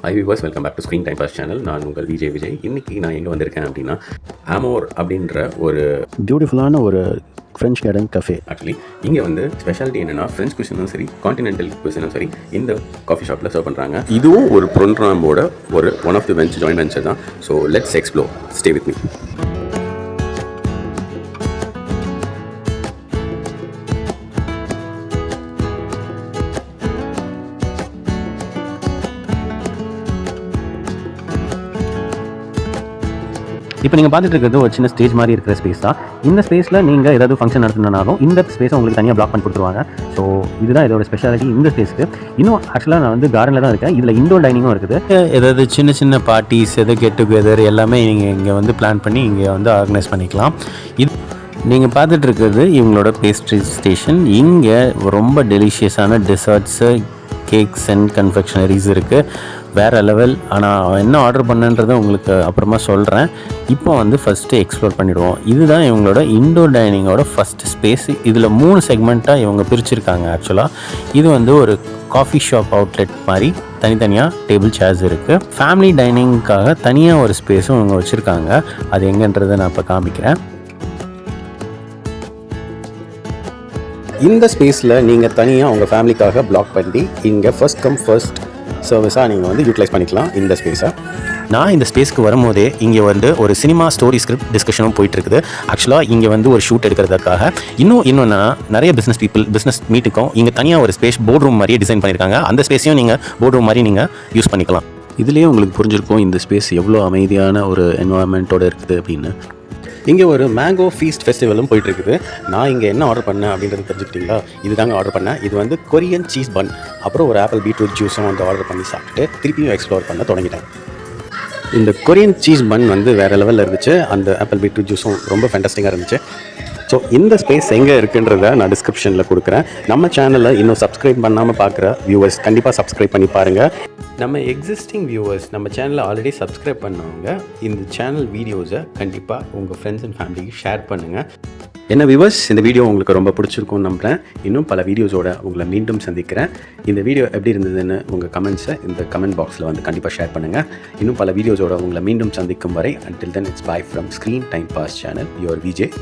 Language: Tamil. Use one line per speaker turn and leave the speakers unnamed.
High viewers, welcome back to screen time pass channel. நான் உங்கள் விஜய். இன்றைக்கி நான் எங்கே வந்திருக்கேன் அப்படின்னா, ஆமோர் அப்படின்ற ஒரு
பியூட்டிஃபுல்லான ஒரு ஃப்ரெஞ்ச் கார்டன் கஃபே.
ஆக்சுவலி இங்கே வந்து ஸ்பெஷாலிட்டி என்னென்னா, ஃப்ரெஞ்ச் குசினும் சரி, கான்டினென்டல் குசினும் சரி, இந்த காஃபி ஷாப்பில் சர்வ் பண்ணுறாங்க. இதுவும் ஒரு ப்ரோக்ராமோட one of the joint venture தான். So let's explore. Stay with me.
இப்போ நீங்கள் பார்த்துட்டு இருக்கிறது ஒரு சின்ன ஸ்டேஜ் மாதிரி இருக்கிற ஸ்பேஸ் தான். இந்த ஸ்பேஸில் நீங்கள் ஏதாவது ஃபங்க்ஷன் நடத்தினாலும் இந்த ஸ்பேஸை உங்களுக்கு தனியாக பிளாக் பண்ணி கொடுத்துருவாங்க. ஸோ இதுதான் இதோட ஸ்பெஷாலிட்டி இந்த ஸ்பேஸ்க்கு. இன்னும் ஆக்சுவலாக நான் வந்து கார்டனில் தான் இருக்கேன். இதில் இண்டோர் டைனிங்கும் இருக்குது.
ஏதாவது சின்ன சின்ன பார்ட்டிஸ், எதாவது கெட் டுகெதர் எல்லாமே நீங்கள் இங்கே வந்து பிளான் பண்ணி இங்கே வந்து ஆர்கனைஸ் பண்ணிக்கலாம். இது நீங்கள் பார்த்துட்டு இருக்கிறது இவங்களோட பேஸ்ட்ரி ஸ்டேஷன். இங்கே ரொம்ப டெலிஷியஸான டெசர்ட்ஸு, கேக்ஸ் அண்ட் கன்ஃபெக்ஷனரிஸ் இருக்குது. வேறு லெவல். ஆனால் என்ன ஆர்டர் பண்ணுன்றதை உங்களுக்கு அப்புறமா சொல்கிறேன். இப்போ வந்து ஃபஸ்ட்டு எக்ஸ்ப்ளோர் பண்ணிவிடுவோம். இதுதான் இவங்களோட இண்டோர் டைனிங்கோட ஃபஸ்ட் ஸ்பேஸ். இதில் 3 செக்மெண்ட்டாக இவங்க பிரிச்சுருக்காங்க. ஆக்சுவலாக இது வந்து ஒரு காஃபி ஷாப் அவுட்லெட் மாதிரி தனித்தனியாக டேபிள் சேர்ஸ் இருக்குது. ஃபேமிலி டைனிங்காக தனியாக ஒரு ஸ்பேஸும் இவங்க வச்சுருக்காங்க. அது எங்கன்றதை நான் இப்போ காமிக்கிறேன்.
இந்த ஸ்பேஸில் நீங்கள் தனியாக உங்கள் ஃபேமிலிக்காக பிளாக் பண்ணி இங்கே ஃபர்ஸ்ட் கம் ஃபர்ஸ்ட் சர்வீஸாக நீங்கள் வந்து யூட்டிலைஸ் பண்ணிக்கலாம் இந்த ஸ்பேஸை.
நான் இந்த ஸ்பேஸ்க்கு வரும்போதே இங்கே வந்து ஒரு சினிமா ஸ்டோரி ஸ்கிரிப்ட் டிஸ்கஷனும் போயிட்டுருக்குது. ஆக்சுவலாக இங்கே வந்து ஒரு ஷூட் எடுக்கிறதுக்காக இன்னொன்று நிறைய பிஸ்னஸ் மீட்டுக்கும் இங்கே தனியாக ஒரு ஸ்பேஸ் போர்ட் ரூம் மாதிரியே டிசைன் பண்ணியிருக்காங்க. அந்த ஸ்பேஸையும் நீங்கள் போர்ட் ரூம் மாதிரி நீங்கள் யூஸ் பண்ணிக்கலாம்.
இதுலேயே உங்களுக்கு புரிஞ்சிருக்கும் இந்த ஸ்பேஸ் எவ்வளோ அமைதியான ஒரு என்வரான்மெண்ட்டோடு இருக்குது அப்படின்னு. இங்கே ஒரு மேங்கோ ஃபீஸ்ட் ஃபெஸ்டிவலும் போயிட்டுருக்குது. நான் இங்கே என்ன ஆர்டர் பண்ணேன் அப்படின்றது தெரிஞ்சுக்கிட்டிங்களா? இது தாங்க ஆர்டர் பண்ணேன். இது வந்து கொரியன் சீஸ் பன், அப்புறம் ஒரு ஆப்பிள் பீட்ரூட் ஜூஸும் வந்து ஆர்டர் பண்ணி சாப்பிட்டு திருப்பியும் எக்ஸ்ப்ளோர் பண்ண தொடங்கிட்டேன். இந்த கொரியன் சீஸ் பன் வந்து வேறு லெவலில் இருந்துச்சு. அந்த ஆப்பிள் பீட்ரூட் ஜூஸும் ரொம்ப ஃபேண்டாஸ்டிக்காக இருந்துச்சு. ஸோ இந்த ஸ்பேஸ் எங்கே இருக்குன்றத நான் டிஸ்கிரிப்ஷனில் கொடுக்குறேன். நம்ம சேனலில் இன்னும் சப்ஸ்கிரைப் பண்ணாமல் பார்க்குற வியூவர்ஸ் கண்டிப்பாக சப்ஸ்கிரைப் பண்ணி பாருங்கள். நம்ம எக்ஸிஸ்டிங் வியூவர்ஸ் நம்ம சேனலில் ஆல்ரெடி சப்ஸ்கிரைப் பண்ணவங்க இந்த சேனல் வீடியோஸை கண்டிப்பாக உங்கள் ஃப்ரெண்ட்ஸ் அண்ட் ஃபேமிலிக்கு ஷேர் பண்ணுங்கள். என்ன வியூவர்ஸ், இந்த வீடியோ உங்களுக்கு ரொம்ப பிடிச்சிருக்கும்னு நம்புகிறேன். இன்னும் பல வீடியோஸோட உங்களை மீண்டும் சந்திக்கிறேன். இந்த வீடியோ எப்படி இருந்ததுன்னு உங்கள் கமெண்ட்ஸை இந்த கமெண்ட் பாக்ஸில் வந்து கண்டிப்பாக ஷேர் பண்ணுங்கள். இன்னும் பல வீடியோஸோட உங்களை மீண்டும் சந்திக்கும் வரை, until then it's bye from Screen Time Pass channel. Your Vijay.